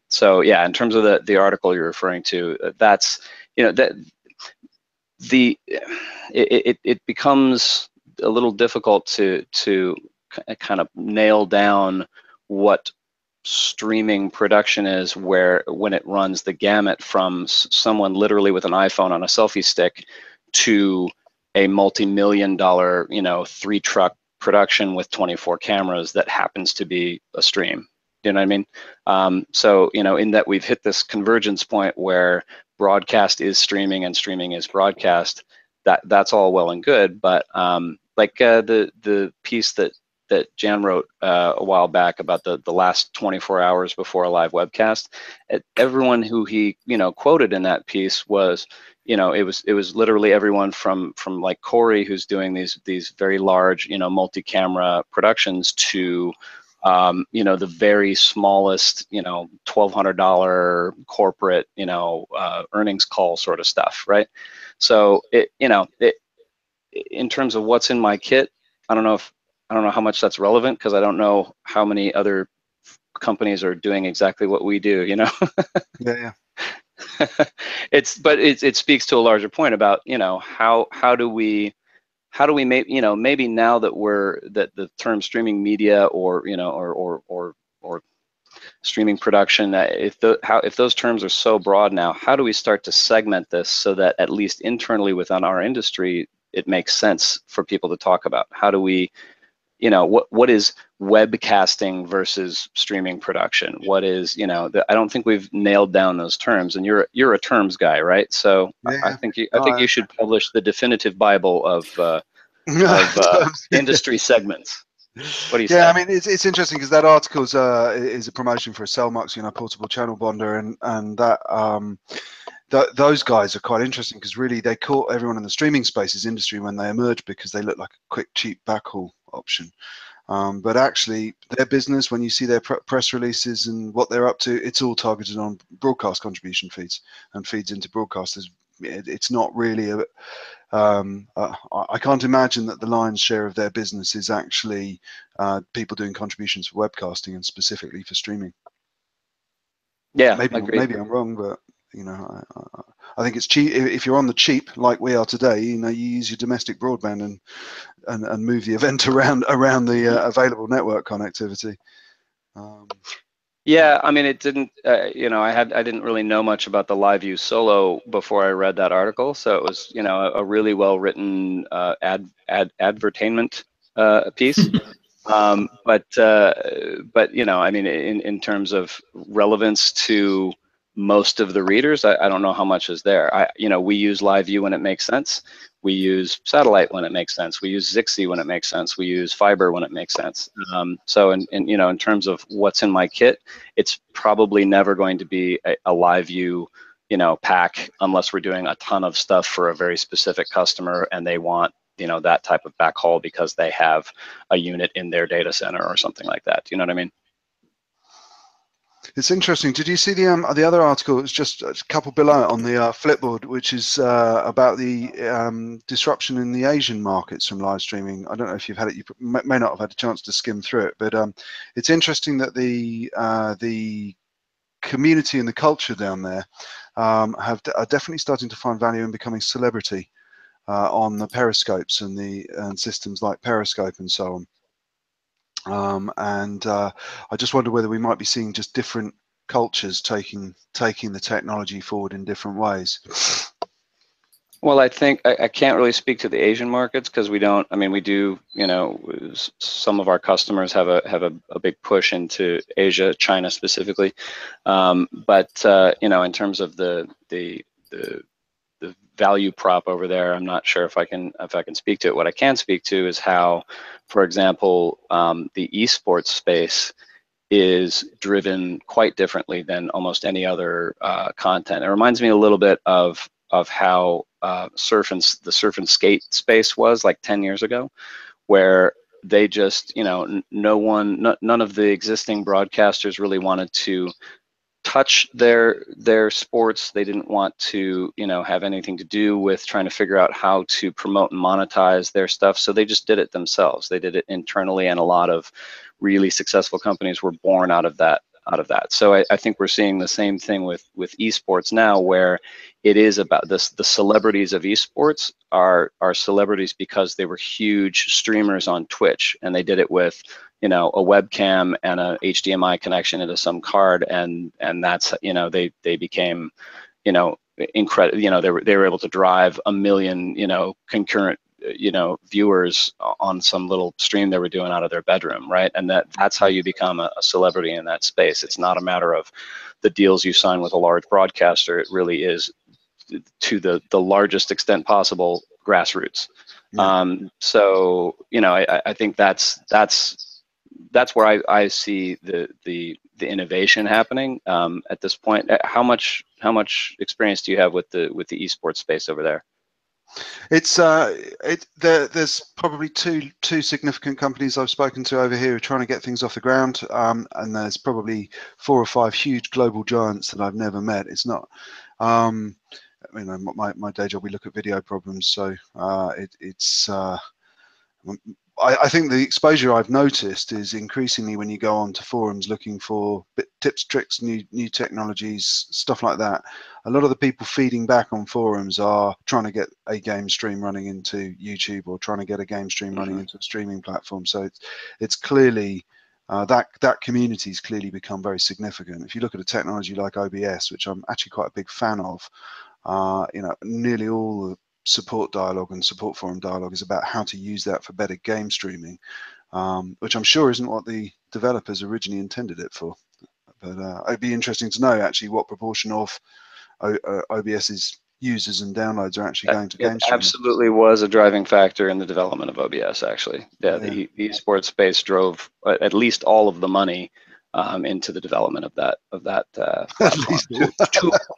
[SPEAKER 4] So yeah, in terms of the article you're referring to, that's it becomes a little difficult to kind of nail down what streaming production is, when it runs the gamut from someone literally with an iPhone on a selfie stick to a multi-million-dollar 3-truck production with 24 cameras that happens to be a stream. You know what I mean? So in that we've hit this convergence point where broadcast is streaming and streaming is broadcast. That's all well and good, but the piece that Jan wrote a while back about the last 24 hours before a live webcast, everyone who he quoted in that piece was it was literally everyone from like Corey, who's doing these very large multi-camera productions, to the very smallest $1,200 corporate earnings call sort of stuff, right? So in terms of what's in my kit, I don't know how much that's relevant, because I don't know how many other companies are doing exactly what we do.
[SPEAKER 2] Yeah.
[SPEAKER 4] It speaks to a larger point about how do we make maybe now that the term streaming media or streaming production, if those terms are so broad now, how do we start to segment this so that at least internally within our industry it makes sense for people to talk about? How do we you know, what is webcasting versus streaming production? What is, you know, I don't think we've nailed down those terms, and you're a terms guy, right? So
[SPEAKER 2] Yeah.
[SPEAKER 4] I think you should publish the definitive Bible of industry segments. What do you say?
[SPEAKER 2] Yeah, I mean, it's interesting because that article is a promotion for a Cellmux, you know, portable channel bonder, and that those guys are quite interesting because really they caught everyone in the streaming spaces industry when they emerged because they look like a quick, cheap backhaul option. But actually, their business, when you see their press releases and what they're up to, it's all targeted on broadcast contribution feeds and feeds into broadcasters. It's not really a I can't imagine that the lion's share of their business is actually people doing contributions for webcasting and specifically for streaming.
[SPEAKER 4] Yeah,
[SPEAKER 2] maybe I'm wrong, but you know, I think it's cheap. If you're on the cheap, like we are today, you know, you use your domestic broadband and move the event around the available network connectivity.
[SPEAKER 4] Yeah, I mean, it didn't. You know, I didn't really know much about the live view solo before I read that article, so it was, you know, a really well written advertainment piece. But you know, I mean, in terms of relevance to most of the readers, I don't know how much is there. You know, we use live view when it makes sense. We use satellite when it makes sense. We use Zixi when it makes sense. We use fiber when it makes sense. So you know, in terms of what's in my kit, it's probably never going to be a live view, you know, pack unless we're doing a ton of stuff for a very specific customer and they want, you know, that type of backhaul because they have a unit in their data center or something like that. Do you know what I mean?
[SPEAKER 2] It's interesting. Did you see the other article? It's just a couple below on the Flipboard, which is about the disruption in the Asian markets from live streaming. I don't know if you've had it. You may not have had a chance to skim through it, but it's interesting that the community and the culture down there are definitely starting to find value in becoming celebrity on the periscopes and systems like Periscope and so on. I just wonder whether we might be seeing just different cultures taking the technology forward in different ways.
[SPEAKER 4] Well, I think I can't really speak to the Asian markets because we don't. I mean, we do. You know, some of our customers have a big push into Asia, China specifically. But you know, in terms of the value prop over there, I'm not sure if I can speak to it. What I can speak to is how, for example, the esports space is driven quite differently than almost any other content. It reminds me a little bit of how the surf and skate space was like 10 years ago, where they just, you know, none of the existing broadcasters really wanted to touch their sports. They didn't want to, you know, have anything to do with trying to figure out how to promote and monetize their stuff. So they just did it themselves. They did it internally, and a lot of really successful companies were born out of that. So I think we're seeing the same thing with esports now, where it is about this. The celebrities of esports are celebrities because they were huge streamers on Twitch, and they did it with, you know, a webcam and a HDMI connection into some card, and that's, you know, they became, you know, incredible. You know, they were able to drive 1 million, you know, concurrent, you know, viewers on some little stream they were doing out of their bedroom, right? And that's how you become a celebrity in that space. It's not a matter of the deals you sign with a large broadcaster. It really is, to the largest extent possible, grassroots.
[SPEAKER 2] Yeah.
[SPEAKER 4] So, you know, I think that's where I see the innovation happening at this point. How much experience do you have with the esports space over there?
[SPEAKER 2] It's there's probably two significant companies I've spoken to over here who are trying to get things off the ground, and there's probably 4 or 5 huge global giants that I've never met. It's not, you know, my day job, we look at video problems, so I think the exposure I've noticed is increasingly when you go on to forums looking for tips, tricks, new technologies, stuff like that. A lot of the people feeding back on forums are trying to get a game stream running into YouTube, or trying to get a game stream running into a streaming platform. So it's clearly that community has clearly become very significant. If you look at a technology like OBS, which I'm actually quite a big fan of, you know, nearly all the support dialogue and support forum dialogue is about how to use that for better game streaming. which I'm sure isn't what the developers originally intended it for. But it'd be interesting to know actually what proportion of OBS's users and downloads are actually going to game streaming.
[SPEAKER 4] Absolutely was a driving factor in the development of OBS, actually. Yeah, the esports space drove at least all of the money into the development of that platform,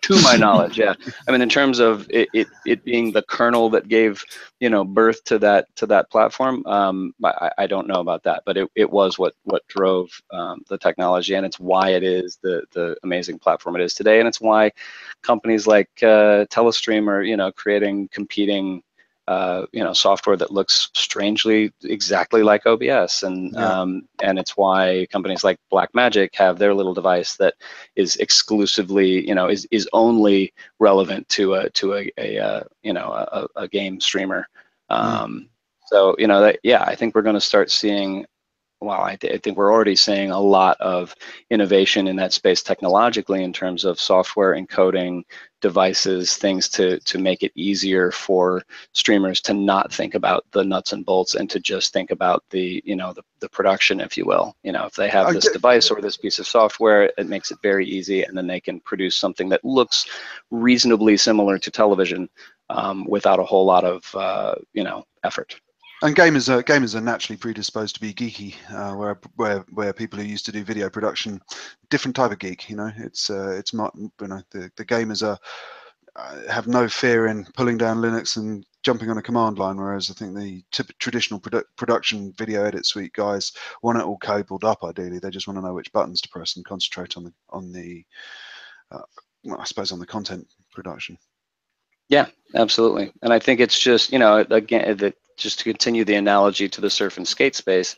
[SPEAKER 4] to my knowledge. Yeah, I mean, in terms of it being the kernel that gave birth to that platform, I don't know about that, but it was what drove the technology, and it's why it is the amazing platform it is today, and it's why companies like Telestream are creating competing software that looks strangely exactly like OBS, and it's why companies like Blackmagic have their little device that is exclusively, is only relevant to a game streamer. So I think we're going to start seeing. Well, I think we're already seeing a lot of innovation in that space technologically in terms of software encoding devices, things to make it easier for streamers to not think about the nuts and bolts and to just think about the production, if you will. If they have this device or this piece of software, it makes it very easy, and then they can produce something that looks reasonably similar to television without a whole lot of effort.
[SPEAKER 2] And gamers are naturally predisposed to be geeky, where people who used to do video production, different type of geek. It's not, the gamers have no fear in pulling down Linux and jumping on a command line, whereas I think the traditional production video edit suite guys want it all cabled up. Ideally, they just want to know which buttons to press and concentrate on the I suppose on the content production.
[SPEAKER 4] Yeah, absolutely. And I think it's just again just to continue the analogy to the surf and skate space,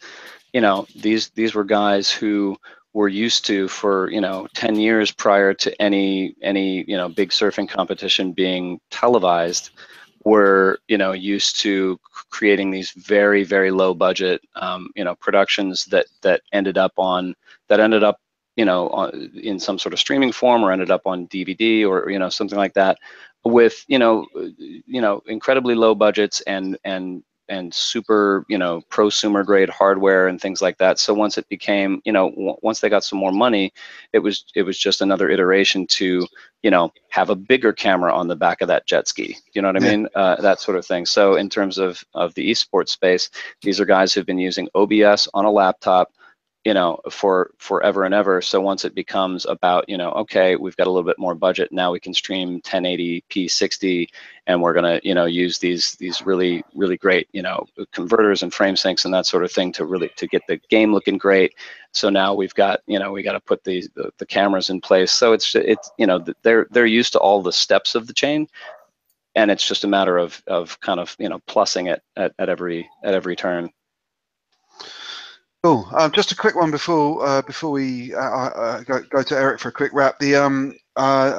[SPEAKER 4] these were guys who were used to, for 10 years prior to any big surfing competition being televised, were used to creating these very, very low budget productions that ended up in some sort of streaming form, or ended up on DVD, or something like that, with incredibly low budgets and super prosumer grade hardware and things like that. So once it became once they got some more money, it was just another iteration to have a bigger camera on the back of that jet ski, you know what I mean? That sort of thing. So in terms of the esports space, these are guys who've been using OBS on a laptop for forever and ever. So once it becomes about, okay, we've got a little bit more budget, now we can stream 1080p 60, and we're gonna, use these really, really great, converters and frame syncs and that sort of thing to get the game looking great. So now we've got, we got to put the cameras in place. So it's they're used to all the steps of the chain, and it's just a matter of kind of plussing it at every turn.
[SPEAKER 2] Cool. Just a quick one before we go to Eric for a quick wrap. I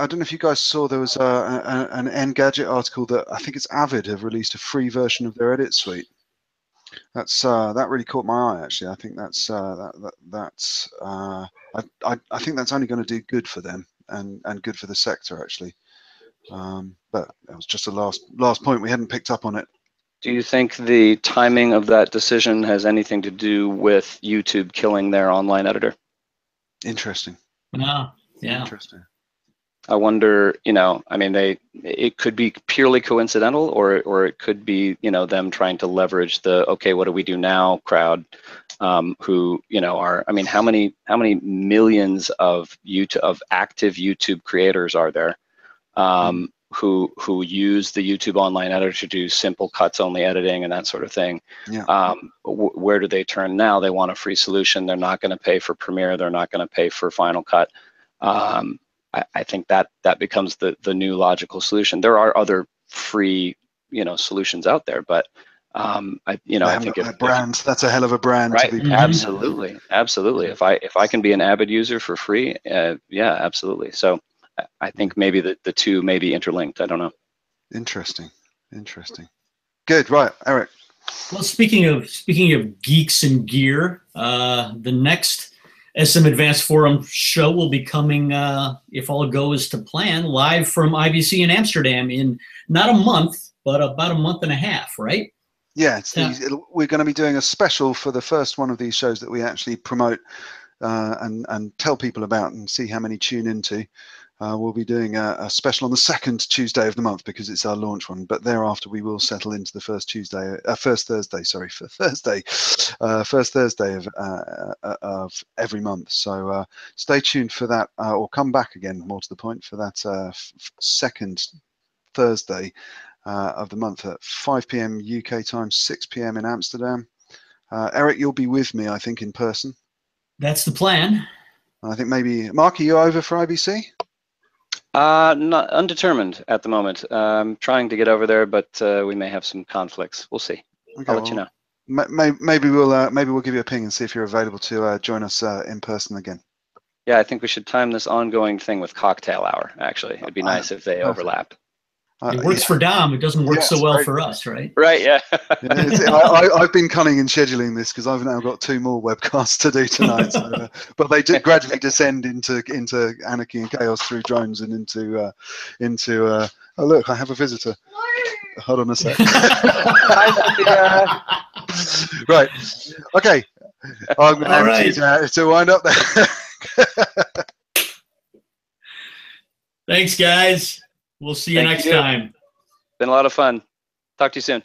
[SPEAKER 2] don't know if you guys saw, there was an Engadget article that I think it's Avid have released a free version of their edit suite. That really caught my eye, actually. I think I think that's only going to do good for them and good for the sector, actually. But that was just a last point. We hadn't picked up on it.
[SPEAKER 4] Do you think the timing of that decision has anything to do with YouTube killing their online editor?
[SPEAKER 2] Interesting.
[SPEAKER 1] Yeah.
[SPEAKER 2] Interesting.
[SPEAKER 4] I wonder, I mean, it could be purely coincidental, or it could be, them trying to leverage the, okay, what do we do now crowd, who, are, I mean, how many millions of active YouTube creators are there, who use the YouTube online editor to do simple cuts only editing and that sort of thing.
[SPEAKER 2] Yeah.
[SPEAKER 4] Where do they turn now? They want a free solution. They're not going to pay for Premiere. They're not going to pay for Final Cut. I think that becomes the new logical solution. There are other free solutions out there, but I think
[SPEAKER 2] that's a hell of a brand,
[SPEAKER 4] right?
[SPEAKER 2] To be
[SPEAKER 4] Absolutely. If I can be an Avid user for free, yeah, absolutely. So I think maybe the two may be interlinked. I don't know.
[SPEAKER 2] Interesting. Good. Right, Eric.
[SPEAKER 1] Well, speaking of geeks and gear, the next SMAdvancedForum show will be coming, if all goes to plan, live from IBC in Amsterdam in not a month, but about a month and a half, right?
[SPEAKER 2] Yeah, we're going to be doing a special for the first one of these shows that we actually promote and tell people about and see how many tune into. We'll be doing a special on the second Tuesday of the month because it's our launch one. But thereafter, we will settle into the first Thursday of every month. So stay tuned for that, or come back again, more to the point, for that second Thursday of the month at 5 p.m. UK time, 6 p.m. in Amsterdam. Eric, you'll be with me, I think, in person.
[SPEAKER 1] That's the plan.
[SPEAKER 2] I think maybe, Mark, are you over for IBC?
[SPEAKER 4] Not undetermined at the moment. I'm trying to get over there, but we may have some conflicts. We'll see.
[SPEAKER 2] Okay,
[SPEAKER 4] I'll let you know.
[SPEAKER 2] Maybe we'll give you a ping and see if you're available to join us in person again.
[SPEAKER 4] Yeah, I think we should time this ongoing thing with cocktail hour. Actually, it'd be nice if they overlap.
[SPEAKER 1] It works for Dom. It doesn't work so well for us, right?
[SPEAKER 4] Right. Yeah.
[SPEAKER 2] I've been cunning in scheduling this because I've now got 2 more webcasts to do tonight. So, but they do gradually descend into anarchy and chaos through drones and into. Oh look, I have a visitor. Hold on a sec. Right. Okay. I'm going to have to wind up there.
[SPEAKER 1] Thanks, guys. We'll see you next time.
[SPEAKER 4] Been a lot of fun. Talk to you soon.